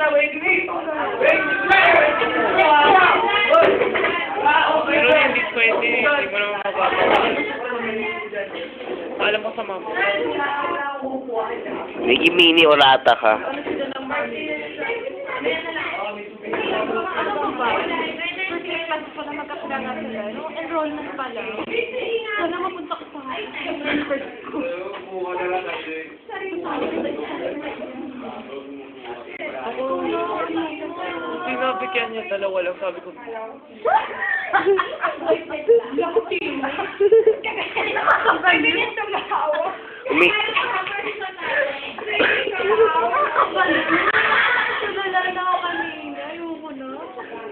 Pero hindi pwede. Hindi mo naman mababa. Alam mo sa mama. Naging mini orata ka. Enrollment pala. Sana mapunta ko sa first school. Ako, pinabigyan niya dalawa lang. Sabi ko, Umi...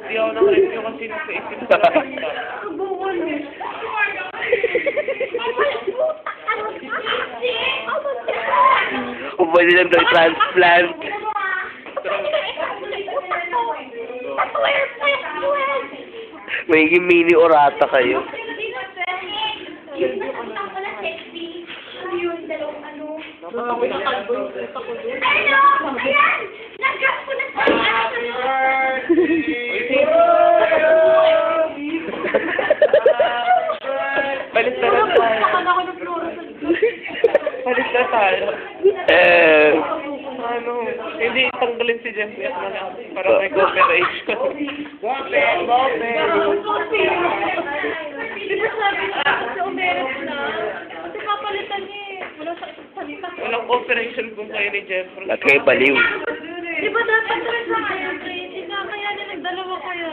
hindi ako nakareview kasi nasa isip ko. Kung pwede lang daw i-transplant. Magiging mini orata kayo. Balik na lang tayo. Balik na tayo. Ano, hindi tanggalin si Jeffrey at na lang. Para may cooperation. Di ba sabi niya kasi umeres na? Kasi kapalitan niya eh. Wala sa salita. Walang cooperation kung kayo ni Jeffrey. At kayo baliw. Di ba dapat rin sa kayo? Hindi nga kaya nila nagdalawa kayo.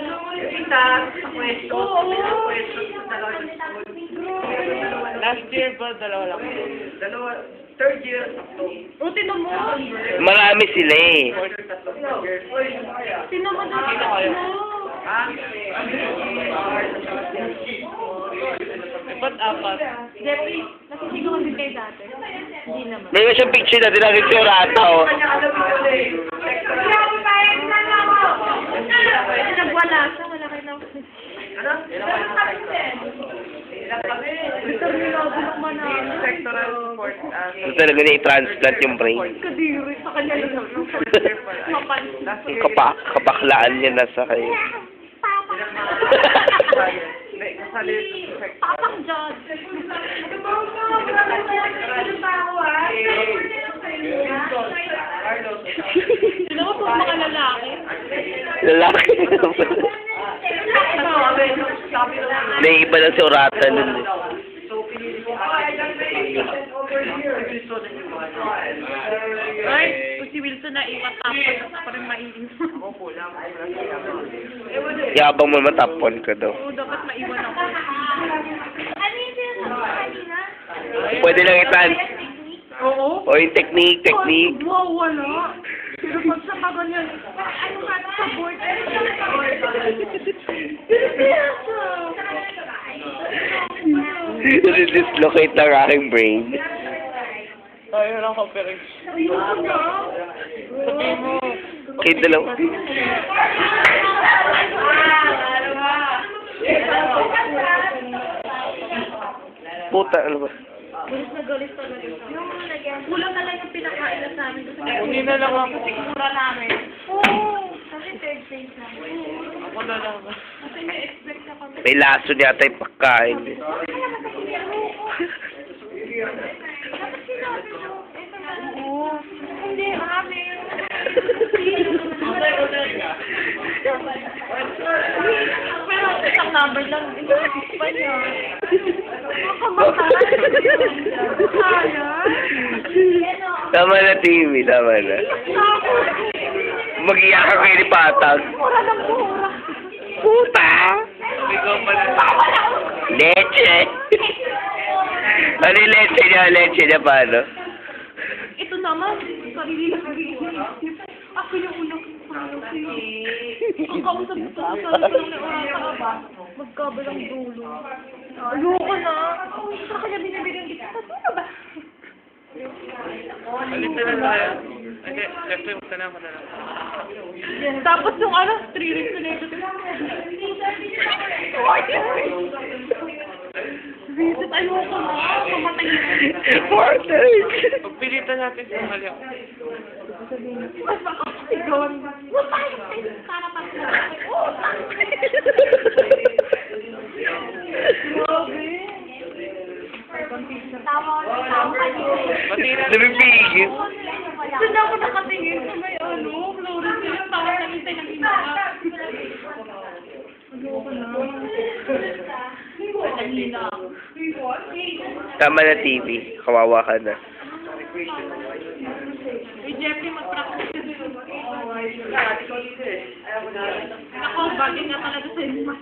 Sa pwesto. Oo. Last year ba, dalawa lang? Dalawa, third year. O, tinan mo. Marami sila eh. Tinan mo dapat Sino kayo? Ba't apat? Jeffrey, nasisigawan din kayo dati. Hindi naman. May siyang picture na dinagin si orata oh. Kasi nagwala siya, wala kayo na. Determinado ng manalo. Sectoral support. So talaga na i-transplant yung brain. Kadiri sa kanya lang. Mapansin. Kapaklaan niya na sa kayo. Hindi, kasali sa sector. Tapang judge. Sino mo po mga lalaki? Lalaki naman. May iba na si orata nun eh. Ay, kung si Wilson na iwan tapos pa rin maiiwan. Yabang mo naman top 1 ka daw. Oo, dapat maiwan ako. Ano yung sinasabi kanina? Pwede lang i-trans. Oo. O yung technique. Wow, wala. Pero pag sa kaganyan, ano ka sa board? Dislocate ng aking brain. Tayo lang cooperation. Ayun na. Sabihin mo. Kayo dalaw. Puta, ano ba? Galit na galit talaga siya. Kulang na lang yung pinakain na sa amin. Hindi na lang ako. Sigura namin. Oo. Kasi third phase na. Ako na lang. Kasi may expect na kami. May laso niya tayo pagkain. Dapat sinabi mo. Ito na lang. Oo. Hindi, amin. Pero isang number lang. Ito pa niya. Tama na, Timmy. Tama na. Mag-iyak ka kayo ni Patag. Mura ng mura. Puta! Ikaw pala. Leche! Ano yung leche niya? Leche niya paano? Ito naman, sarili lang ako yung unang ang kausap ko sa sarili ng orata ka ba? Magkabalang dulo. Ayoko na. Sa kanya binibigyan kita. Ano ba? Alit na lang tayo. Hindi, left wing ka na ako na lang. Tapos yung ano, 3 rings na nito. Visit, ayoko na. Pamatay na. Portage! Pagpilitan natin sa mali ako. Mas makakasigawan ba? Pati na. Lumipigil. Doon ako nakatingin sa may Florence yung parang nangintay ng imaak. Ayoko na. Kanina. Tama na TV. Kawawa ka na. Uy, Jeffrey, mag-practice ka din. Ako, bagay nga talaga sa inyo.